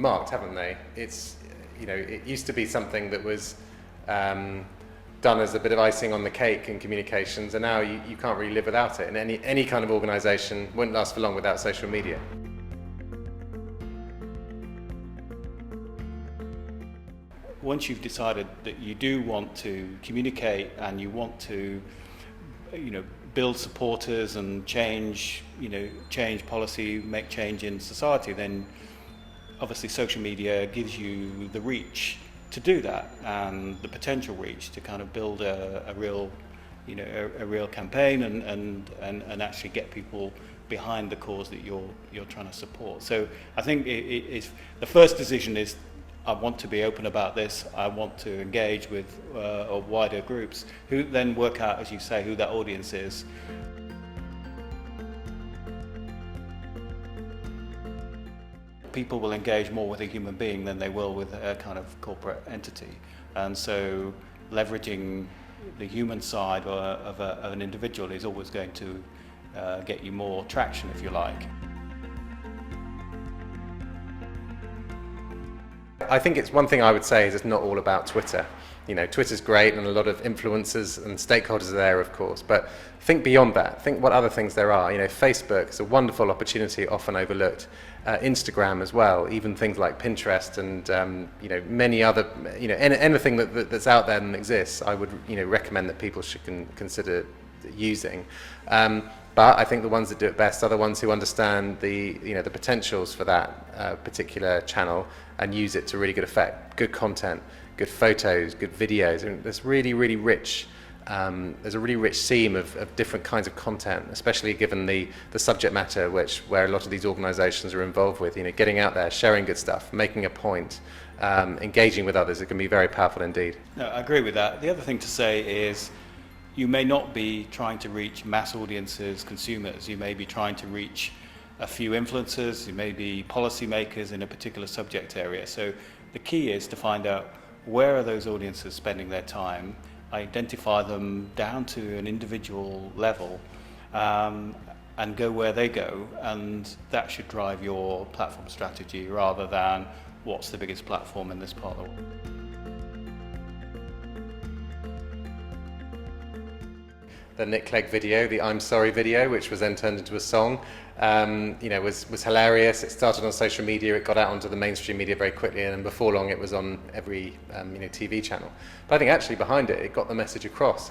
marked, haven't they? It's, it used to be something that was done as a bit of icing on the cake in communications, and now you can't really live without it. And any kind of organisation wouldn't last for long without social media. Once you've decided that you do want to communicate and you want to, build supporters and change policy, make change in society, then obviously social media gives you the reach to do that and the potential reach to kind of build a real campaign and actually get people behind the cause that you're trying to support. So I think the first decision is, I want to be open about this. I want to engage with wider groups who then work out, as you say, who that audience is. People will engage more with a human being than they will with a kind of corporate entity. And so leveraging the human side of an individual is always going to get you more traction, if you like. I think it's one thing I would say is it's not all about Twitter. Twitter's great and a lot of influencers and stakeholders are there, of course, but think beyond that. Think what other things there are. Facebook is a wonderful opportunity, often overlooked. Instagram as well, even things like Pinterest and many other, anything that's out there and exists, I would recommend that people should consider using. But I think the ones that do it best are the ones who understand the potentials for that particular channel and use it to really good effect. Good content, good photos, good videos. There's really, really rich. There's a really rich seam of different kinds of content, especially given the subject matter where a lot of these organisations are involved with. Getting out there, sharing good stuff, making a point, engaging with others. It can be very powerful indeed. No, I agree with that. The other thing to say is, you may not be trying to reach mass audiences, consumers. You may be trying to reach a few influencers. You may be policymakers in a particular subject area. So the key is to find out where are those audiences spending their time, identify them down to an individual level, and go where they go. And that should drive your platform strategy rather than what's the biggest platform in this part of the world. The Nick Clegg video, the I'm Sorry video, which was then turned into a song, was hilarious. It started on social media, it got out onto the mainstream media very quickly, and before long it was on every TV channel. But I think actually behind it, it got the message across,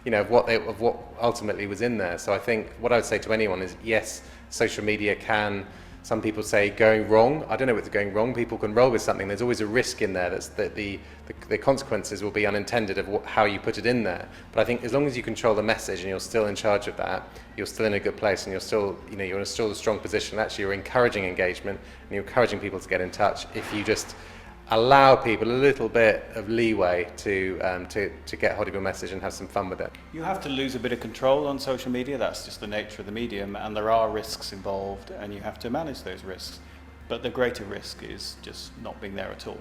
of what ultimately was in there. So I think what I would say to anyone is, yes, social media can, some people say, going wrong. I don't know if it's going wrong. People can roll with something. There's always a risk in there that the consequences will be unintended of how you put it in there. But I think as long as you control the message and you're still in charge of that, you're still in a good place and you're still, you're in a strong position. Actually, you're encouraging engagement and you're encouraging people to get in touch if you just allow people a little bit of leeway to get hold of your message and have some fun with it. You have to lose a bit of control on social media. That's just the nature of the medium, and there are risks involved and you have to manage those risks. But the greater risk is just not being there at all.